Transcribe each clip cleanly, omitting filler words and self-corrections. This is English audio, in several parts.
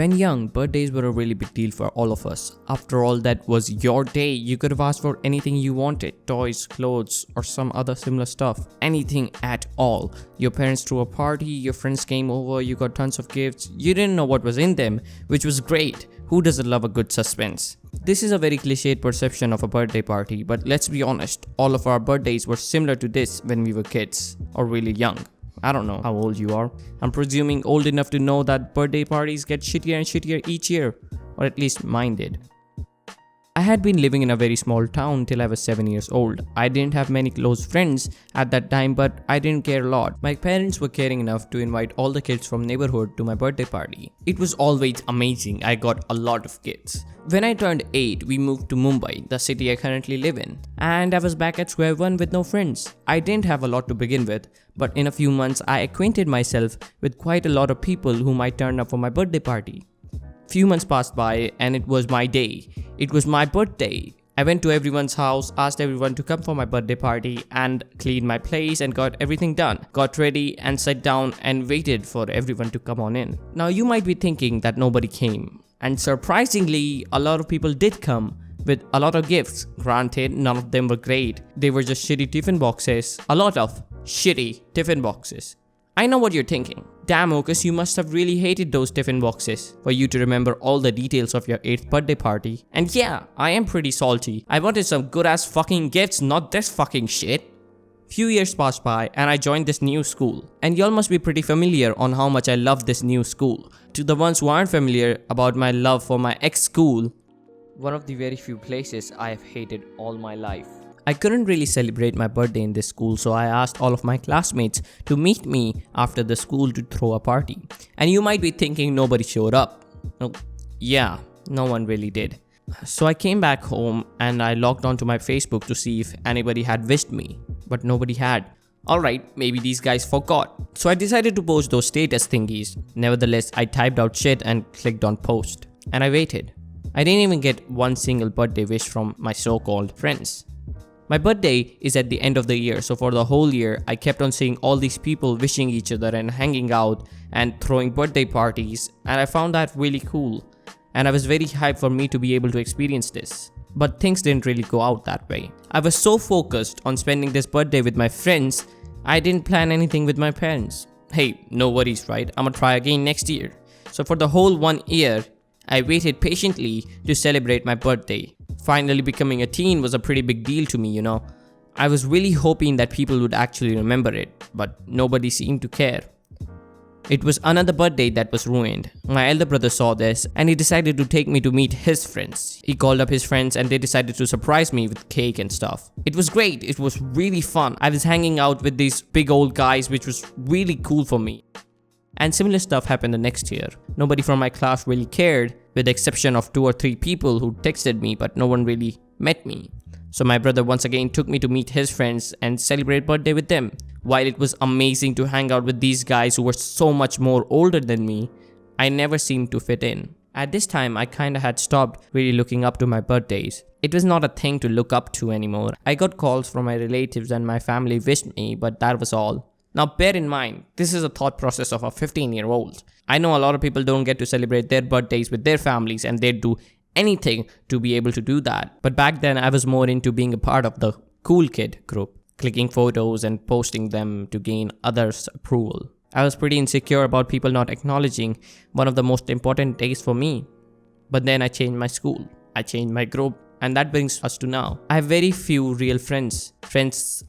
When young, birthdays were a really big deal for all of us. After all, that was your day. You could have asked for anything you wanted. Toys, clothes, or some other similar stuff. Anything at all. Your parents threw a party, your friends came over, you got tons of gifts. You didn't know what was in them, which was great. Who doesn't love a good suspense? This is a very cliched perception of a birthday party, but let's be honest, all of our birthdays were similar to this when we were kids, or really young. I don't know how old you are. I'm presuming old enough to know that birthday parties get shittier and shittier each year, or at least mine did. I had been living in a very small town till I was 7 years old. I didn't have many close friends at that time, but I didn't care a lot. My parents were caring enough to invite all the kids from neighborhood to my birthday party. It was always amazing. I got a lot of gifts. When I turned 8, we moved to Mumbai, the city I currently live in. And I was back at square one with no friends. I didn't have a lot to begin with, but in a few months I acquainted myself with quite a lot of people who might turn up for my birthday party. Few months passed by and it was my day. It was my birthday. I went to everyone's house, asked everyone to come for my birthday party and cleaned my place and got everything done. Got ready and sat down and waited for everyone to come on in. Now you might be thinking that nobody came. And surprisingly, a lot of people did come with a lot of gifts. Granted, none of them were great. They were just shitty tiffin boxes. A lot of shitty tiffin boxes. I know what you're thinking. Damn, Ocus, you must have really hated those tiffin boxes for you to remember all the details of your 8th birthday party. And yeah, I am pretty salty. I wanted some good ass fucking gifts, not this fucking shit. Few years passed by and I joined this new school. And y'all must be pretty familiar on how much I love this new school. To the ones who aren't familiar about my love for my ex-school, one of the very few places I have hated all my life. I couldn't really celebrate my birthday in this school, so I asked all of my classmates to meet me after the school to throw a party. And you might be thinking nobody showed up. Yeah, no one really did. So I came back home and I logged onto my Facebook to see if anybody had wished me, but nobody had. Alright, maybe these guys forgot. So I decided to post those status thingies. Nevertheless, I typed out shit and clicked on post. And I waited. I didn't even get one single birthday wish from my so-called friends. My birthday is at the end of the year, so for the whole year, I kept on seeing all these people wishing each other and hanging out and throwing birthday parties, and I found that really cool. And I was very hyped for me to be able to experience this. But things didn't really go out that way. I was so focused on spending this birthday with my friends, I didn't plan anything with my parents. Hey, no worries, right? I'ma try again next year. So for the whole 1 year, I waited patiently to celebrate my birthday. Finally becoming a teen was a pretty big deal to me, you know. I was really hoping that people would actually remember it, but nobody seemed to care. It was another birthday that was ruined. My elder brother saw this and he decided to take me to meet his friends. He called up his friends and they decided to surprise me with cake and stuff. It was great, it was really fun. I was hanging out with these big old guys, which was really cool for me. And similar stuff happened the next year. Nobody from my class really cared, with the exception of 2 or 3 people who texted me, but no one really met me. So my brother once again took me to meet his friends and celebrate birthday with them. While it was amazing to hang out with these guys who were so much more older than me, I never seemed to fit in. At this time, I kinda had stopped really looking up to my birthdays. It was not a thing to look up to anymore. I got calls from my relatives and my family wished me, but that was all. Now bear in mind, this is a thought process of a 15-year-old. I know a lot of people don't get to celebrate their birthdays with their families and they'd do anything to be able to do that. But back then I was more into being a part of the cool kid group, clicking photos and posting them to gain others' approval. I was pretty insecure about people not acknowledging one of the most important days for me. But then I changed my school, I changed my group, and that brings us to now. I have very few real friends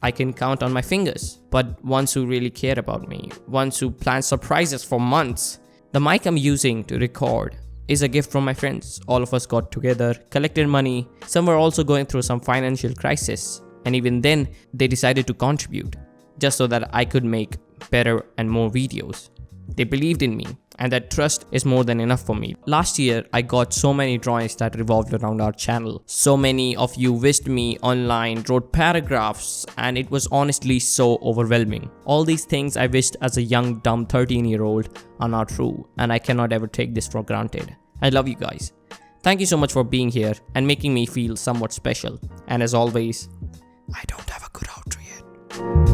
I can count on my fingers, but ones who really care about me, ones who plan surprises for months. The mic I'm using to record is a gift from my friends. All of us got together, collected money. Some were also going through some financial crisis, and even then they decided to contribute just so that I could make better and more videos. They believed in me, and that trust is more than enough for me. Last year, I got so many drawings that revolved around our channel. So many of you wished me online, wrote paragraphs, and it was honestly so overwhelming. All these things I wished as a young, dumb 13-year-old are not true, and I cannot ever take this for granted. I love you guys. Thank you so much for being here and making me feel somewhat special. And as always, I don't have a good outro yet.